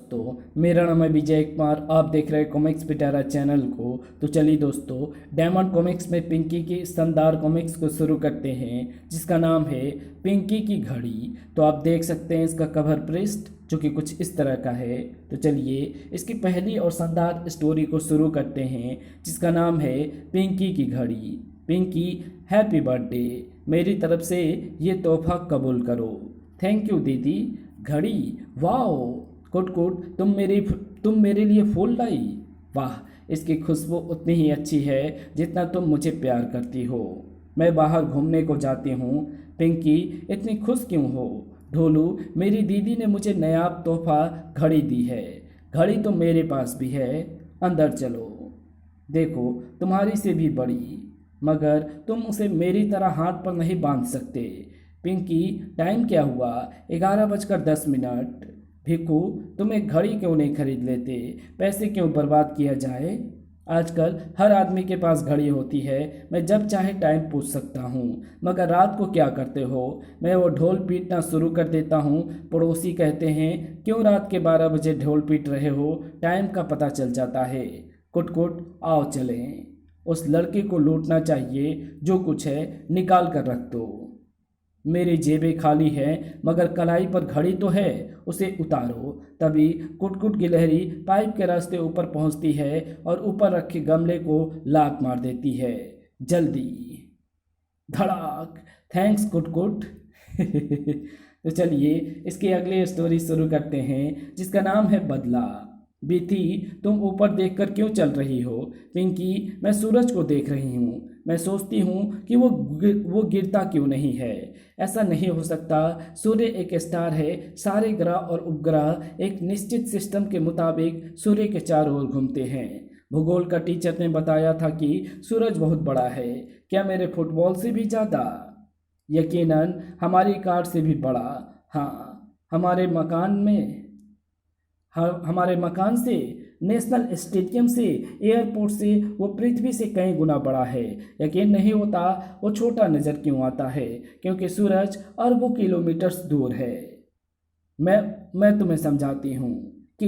दोस्तों, मेरा नाम है विजय कुमार। आप देख रहे हैं कॉमिक्स पिटारा चैनल को। तो चलिए दोस्तों, डायमंड कॉमिक्स में पिंकी की शानदार कॉमिक्स को शुरू करते हैं, जिसका नाम है पिंकी की घड़ी। तो आप देख सकते हैं इसका कवर पृष्ठ, जो कि कुछ इस तरह का है। तो चलिए इसकी पहली और शानदार स्टोरी को शुरू करते हैं, जिसका नाम है पिंकी की घड़ी। Pinky, happy birthday. मेरी तरफ से ये तोहफा कबूल करो। थैंक यू दीदी। घड़ी, वाओ। कुट कुट, तुम मेरे लिए फूल लाई। वाह, इसकी खुशबू उतनी ही अच्छी है जितना तुम मुझे प्यार करती हो। मैं बाहर घूमने को जाती हूँ। पिंकी, इतनी खुश क्यों हो? ढोलू, मेरी दीदी ने मुझे नायाब तोहफा घड़ी दी है। घड़ी तो मेरे पास भी है। अंदर चलो, देखो तुम्हारी से भी बड़ी, मगर तुम उसे मेरी तरह हाथ पर नहीं बांध सकते। पिंकी, टाइम क्या हुआ? 11:10। भिक्कू, तुम एक घड़ी क्यों नहीं खरीद लेते? पैसे क्यों बर्बाद किया जाए? आजकल हर आदमी के पास घड़ी होती है। मैं जब चाहे टाइम पूछ सकता हूँ। मगर रात को क्या करते हो? मैं वो ढोल पीटना शुरू कर देता हूँ। पड़ोसी कहते हैं, क्यों रात के 12 बजे ढोल पीट रहे हो? टाइम का पता चल जाता है। कुट कुट, आओ चलें। उस लड़के को लूटना चाहिए। जो कुछ है निकाल कर रख दो। मेरी जेबें खाली हैं, मगर कलाई पर घड़ी तो है, उसे उतारो। तभी कुटकुट गिलहरी पाइप के रास्ते ऊपर पहुंचती है और ऊपर रखे गमले को लात मार देती है। जल्दी। धड़ाक। थैंक्स कुटकुट। तो चलिए इसकी अगली स्टोरी शुरू करते हैं, जिसका नाम है बदला। बीती, तुम ऊपर देखकर क्यों चल रही हो? पिंकी, मैं सूरज को देख रही हूँ। मैं सोचती हूँ कि वो गिरता क्यों नहीं है। ऐसा नहीं हो सकता। सूर्य एक स्टार है। सारे ग्रह और उपग्रह एक निश्चित सिस्टम के मुताबिक सूर्य के चारों ओर घूमते हैं। भूगोल का टीचर ने बताया था कि सूरज बहुत बड़ा है। क्या मेरे फुटबॉल से भी ज़्यादा? यकीनन हमारी कार से भी बड़ा। हाँ, हमारे मकान से, नेशनल स्टेडियम से, एयरपोर्ट से वो पृथ्वी से कई गुना बड़ा है। यकीन नहीं होता वो छोटा नज़र क्यों आता है, क्योंकि सूरज अरबों किलोमीटर्स दूर है। मैं तुम्हें समझाती हूँ कि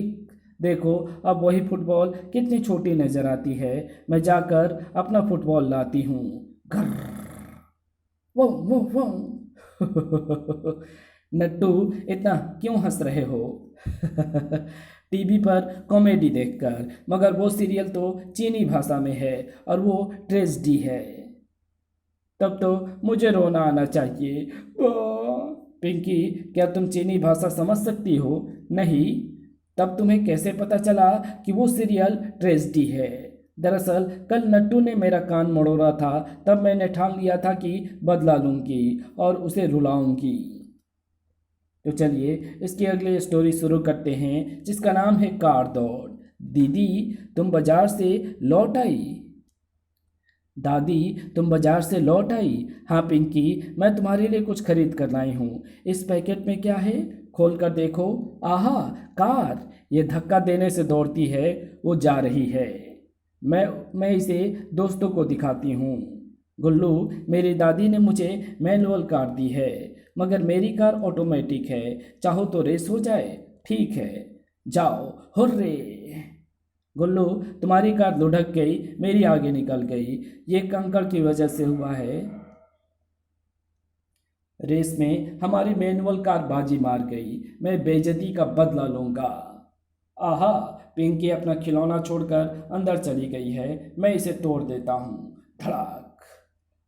देखो, अब वही फुटबॉल कितनी छोटी नज़र आती है। मैं जाकर अपना फुटबॉल लाती हूँ। घर, वो वो। नट्टू, इतना क्यों हंस रहे हो? टीवी पर कॉमेडी देखकर, मगर वो सीरियल तो चीनी भाषा में है और वो ट्रेजेडी है। तब तो मुझे रोना आना चाहिए। पिंकी, क्या तुम चीनी भाषा समझ सकती हो? नहीं। तब तुम्हें कैसे पता चला कि वो सीरियल ट्रेजेडी है? दरअसल कल नट्टू ने मेरा कान मड़ोड़ा था, तब मैंने ठान लिया था कि बदला लूंगी और उसे रुलाऊंगी। तो चलिए इसकी अगली स्टोरी शुरू करते हैं, जिसका नाम है कार दौड़। दीदी, तुम बाजार से लौट आई। दादी, तुम बाजार से लौट आई? हाँ पिंकी, मैं तुम्हारे लिए कुछ खरीद कर लाई हूँ। इस पैकेट में क्या है? खोल कर देखो। आहा, कार! ये धक्का देने से दौड़ती है। वो जा रही है। मैं इसे दोस्तों को दिखाती हूँ। गुल्लू, मेरी दादी ने मुझे मैनुअल कार दी है, मगर मेरी कार ऑटोमेटिक है। चाहो तो रेस हो जाए? ठीक है, जाओ। हुर्रे! गुल्लू, तुम्हारी कार लुढ़क गई, मेरी आगे निकल गई। ये कंकड़ की वजह से हुआ है। रेस में हमारी मैनुअल कार बाजी मार गई। मैं बेइज्जती का बदला लूंगा। आहा, पिंकी अपना खिलौना छोड़कर अंदर चली गई है। मैं इसे तोड़ देता हूँ। धड़ाक।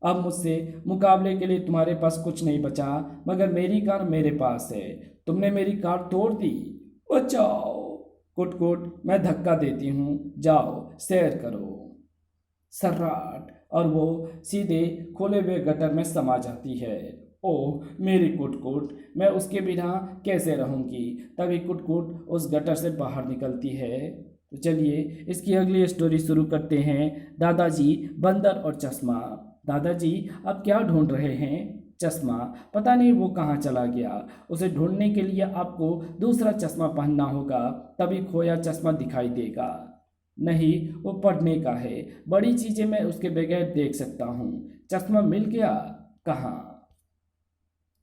अब मुझसे मुकाबले के लिए तुम्हारे पास कुछ नहीं बचा, मगर मेरी कार मेरे पास है। तुमने मेरी कार तोड़ दी। बचाओ! कुट कुट, मैं धक्का देती हूँ। जाओ, सैर करो। सर्राट, और वो सीधे खोले हुए गटर में समा जाती है। ओह मेरी कुटकुट, मैं उसके बिना कैसे रहूंगी? तभी कुटकुट उस गटर से बाहर निकलती है। तो चलिए इसकी अगली स्टोरी शुरू करते हैं। दादाजी, बंदर और चश्मा। दादाजी, अब क्या ढूंढ रहे हैं? चश्मा, पता नहीं वो कहाँ चला गया। उसे ढूंढने के लिए आपको दूसरा चश्मा पहनना होगा, तभी खोया चश्मा दिखाई देगा। नहीं, वो पढ़ने का है। बड़ी चीज़ें मैं उसके बगैर देख सकता हूँ। चश्मा मिल गया। कहाँ?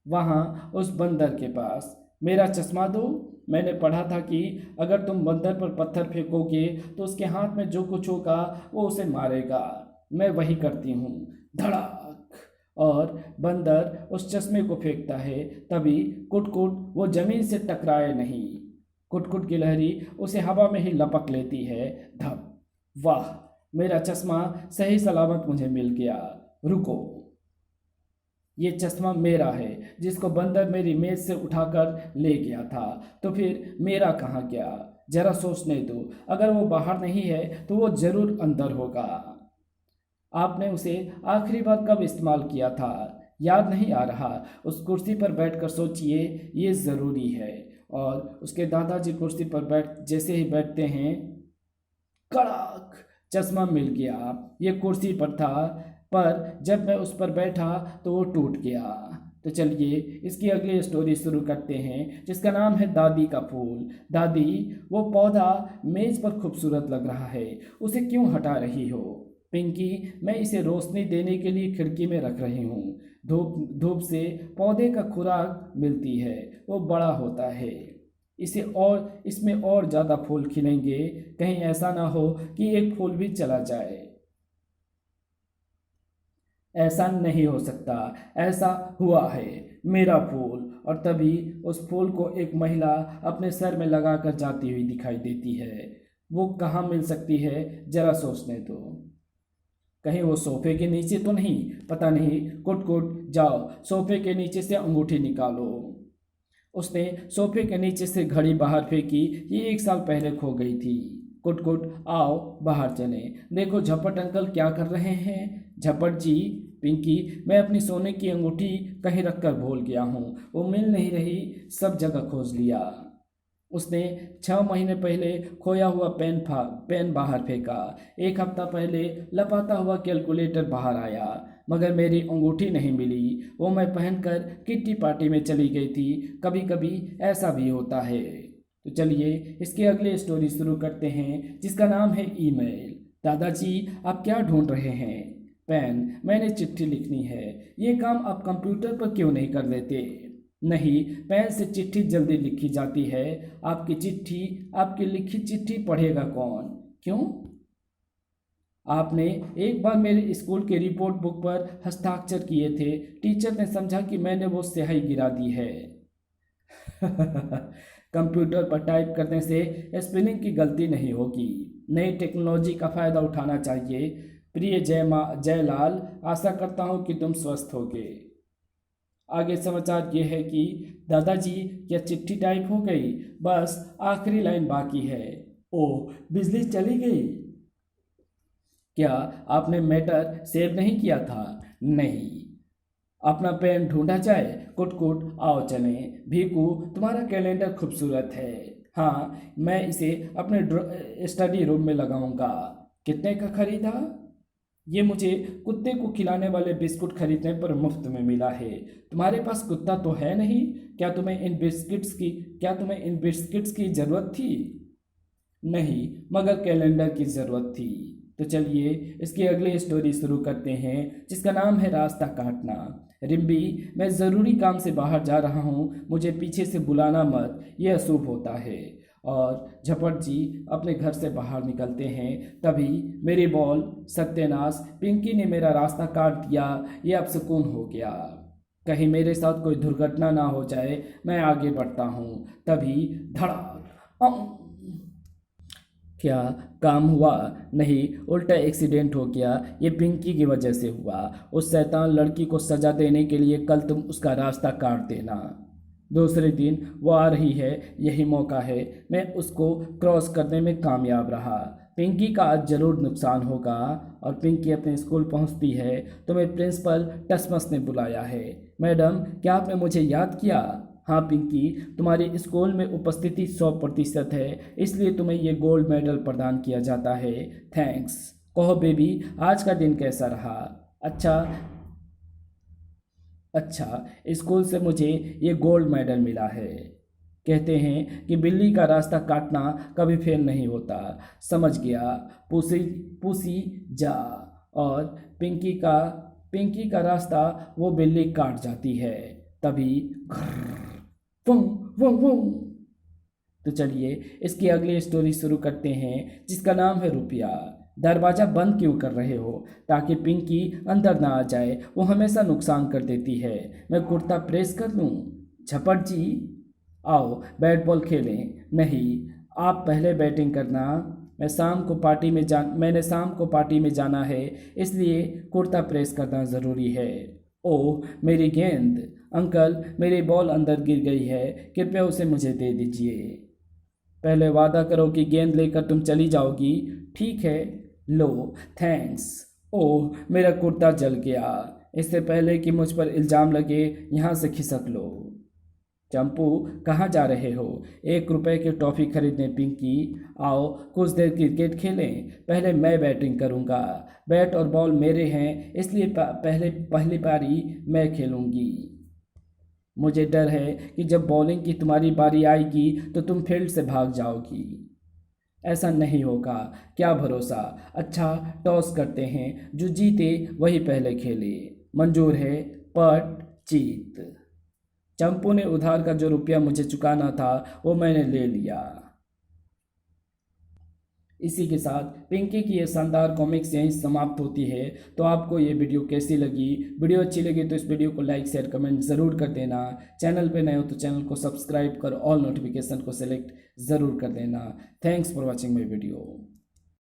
वहाँ उस बंदर के पास। मेरा चश्मा दो। मैंने पढ़ा था कि अगर तुम बंदर पर पत्थर फेंकोगे तो उसके हाथ में जो कुछ होगा वो उसे मारेगा। मैं वही करती हूँ। धड़ाक, और बंदर उस चश्मे को फेंकता है। तभी कुटकुट वो जमीन से टकराए नहीं। कुटकुट की लहरी उसे हवा में ही लपक लेती है। धप। वाह, मेरा चश्मा सही सलामत मुझे मिल गया। रुको, ये चश्मा मेरा है जिसको बंदर मेरी मेज से उठाकर ले गया था। तो फिर मेरा कहाँ गया? जरा सोचने दो। अगर वो बाहर नहीं है तो वो जरूर अंदर होगा। आपने उसे आखिरी बार कब इस्तेमाल किया था? याद नहीं आ रहा। उस कुर्सी पर बैठकर सोचिए, ये ज़रूरी है। और उसके दादाजी कुर्सी पर जैसे ही बैठते हैं, कड़ाक, चश्मा मिल गया। ये कुर्सी पर था, पर जब मैं उस पर बैठा तो वो टूट गया। तो चलिए इसकी अगली स्टोरी शुरू करते हैं, जिसका नाम है दादी का फूल। दादी, वो पौधा मेज पर खूबसूरत लग रहा है, उसे क्यों हटा रही हो? पिंकी, मैं इसे रोशनी देने के लिए खिड़की में रख रही हूँ। धूप धूप से पौधे का खुराक मिलती है, वो बड़ा होता है। इसमें और ज़्यादा फूल खिलेंगे। कहीं ऐसा ना हो कि एक फूल भी चला जाए। ऐसा नहीं हो सकता। ऐसा हुआ है। मेरा फूल। और तभी उस फूल को एक महिला अपने सर में लगाकर जाती हुई दिखाई देती है। वो कहाँ मिल सकती है? जरा सोचने दो। कहीं वो सोफे के नीचे तो नहीं? पता नहीं। कुट कुट, जाओ सोफे के नीचे से अंगूठी निकालो। उसने सोफे के नीचे से घड़ी बाहर फेंकी। ये 1 साल पहले खो गई थी। कुट कुट, आओ बाहर चलें। देखो झपट अंकल क्या कर रहे हैं। झपट जी, पिंकी, मैं अपनी सोने की अंगूठी कहीं रखकर भूल गया हूँ, वो मिल नहीं रही, सब जगह खोज लिया। उसने 6 महीने पहले खोया हुआ पेन बाहर फेंका। 1 हफ्ता पहले लपाता हुआ कैलकुलेटर बाहर आया, मगर मेरी अंगूठी नहीं मिली। वो मैं पहनकर किट्टी पार्टी में चली गई थी। कभी कभी ऐसा भी होता है। तो चलिए इसकी अगली स्टोरी शुरू करते हैं, जिसका नाम है ईमेल। दादाजी, आप क्या ढूंढ रहे हैं? पेन, मैंने चिट्ठी लिखनी है। ये काम आप कंप्यूटर पर क्यों नहीं कर देते? नहीं, पेन से चिट्ठी जल्दी लिखी जाती है। आपकी लिखी चिट्ठी पढ़ेगा कौन? क्यों? आपने एक बार मेरे स्कूल के रिपोर्ट बुक पर हस्ताक्षर किए थे। टीचर ने समझा कि मैंने वो स्याही गिरा दी है। कंप्यूटर पर टाइप करने से स्पेलिंग की गलती नहीं होगी। नई टेक्नोलॉजी का फ़ायदा उठाना चाहिए। प्रिय जयलाल, आशा करता हूँ कि तुम स्वस्थ होगे। आगे समाचार ये है कि दादाजी, क्या चिट्ठी टाइप हो गई? बस आखिरी लाइन बाकी है। ओह, बिजली चली गई। क्या आपने मैटर सेव नहीं किया था? नहीं। अपना पेन ढूंढा जाए? कुट कुट, आओ चलें। भीकू, तुम्हारा कैलेंडर खूबसूरत है। हाँ, मैं इसे अपने स्टडी रूम में लगाऊंगा। कितने का खरीदा? ये मुझे कुत्ते को खिलाने वाले बिस्कुट खरीदने पर मुफ्त में मिला है। तुम्हारे पास कुत्ता तो है नहीं? क्या तुम्हें इन बिस्किट्स की ज़रूरत थी? नहीं, मगर कैलेंडर की ज़रूरत थी। तो चलिए इसकी अगली स्टोरी शुरू करते हैं, जिसका नाम है रास्ता काटना। रिम्बी, मैं ज़रूरी काम से बाहर जा रहा हूँ, मुझे पीछे से बुलाना मत, यह अशुभ होता है। और झपट जी अपने घर से बाहर निकलते हैं। तभी मेरी बॉल, सत्यानाश, पिंकी ने मेरा रास्ता काट दिया। ये अब सुकून हो गया। कहीं मेरे साथ कोई दुर्घटना ना हो जाए। मैं आगे बढ़ता हूँ। तभी धड़ाक। क्या काम हुआ? नहीं, उल्टा एक्सीडेंट हो गया। ये पिंकी की वजह से हुआ। उस शैतान लड़की को सजा देने के लिए कल तुम उसका रास्ता काट देना। दूसरे दिन वो आ रही है, यही मौका है। मैं उसको क्रॉस करने में कामयाब रहा। पिंकी का आज जरूर नुकसान होगा। और पिंकी अपने स्कूल पहुंचती है तो मैं प्रिंसिपल टसमस ने बुलाया है। मैडम, क्या आपने मुझे याद किया? हाँ पिंकी, तुम्हारी स्कूल में उपस्थिति 100% है, इसलिए तुम्हें ये गोल्ड मेडल प्रदान किया जाता है। थैंक्स। कहो बेबी, आज का दिन कैसा रहा? अच्छा। अच्छा, स्कूल से मुझे ये गोल्ड मेडल मिला है। कहते हैं कि बिल्ली का रास्ता काटना कभी फेल नहीं होता। समझ गया। पूसी पूसी जा। और पिंकी का पिंकी का रास्ता वो बिल्ली काट जाती है। तभी घर्र, वुं, वुं, वुं। तो चलिए इसकी अगली स्टोरी शुरू करते हैं, जिसका नाम है रुपया। दरवाज़ा बंद क्यों कर रहे हो? ताकि पिंकी अंदर ना आ जाए, वो हमेशा नुकसान कर देती है। मैं कुर्ता प्रेस कर लूँ? झपट जी, आओ बैट बॉल खेलें। नहीं, आप पहले बैटिंग करना। मैंने शाम को पार्टी में जाना है, इसलिए कुर्ता प्रेस करना ज़रूरी है। ओह मेरी गेंद! अंकल, मेरी बॉल अंदर गिर गई है, कृपया उसे मुझे दे दीजिए। पहले वादा करो कि गेंद लेकर तुम चली जाओगी। ठीक है, लो, थैंक्स। ओह मेरा कुर्ता जल गया। इससे पहले कि मुझ पर इल्ज़ाम लगे, यहाँ से खिसक लो। चंपू, कहाँ जा रहे हो? 1 रुपए की टॉफ़ी खरीदने पिंकी। आओ कुछ देर क्रिकेट खेलें। पहले मैं बैटिंग करूँगा। बैट और बॉल मेरे हैं, इसलिए पहली पारी मैं खेलूँगी। मुझे डर है कि जब बॉलिंग की तुम्हारी बारी आएगी तो तुम फील्ड से भाग जाओगी। ऐसा नहीं होगा, क्या भरोसा। अच्छा, टॉस करते हैं, जो जीते वही पहले खेले। मंजूर है, पट जीत। चंपू ने उधार का जो रुपया मुझे चुकाना था वो मैंने ले लिया। इसी के साथ पिंकी की ये शानदार कॉमिक्स यहीं समाप्त होती है। तो आपको ये वीडियो कैसी लगी? वीडियो अच्छी लगी तो इस वीडियो को लाइक शेयर कमेंट ज़रूर कर देना। चैनल पे नए हो तो चैनल को सब्सक्राइब कर ऑल नोटिफिकेशन को सिलेक्ट ज़रूर कर देना। Thanks for watching my video.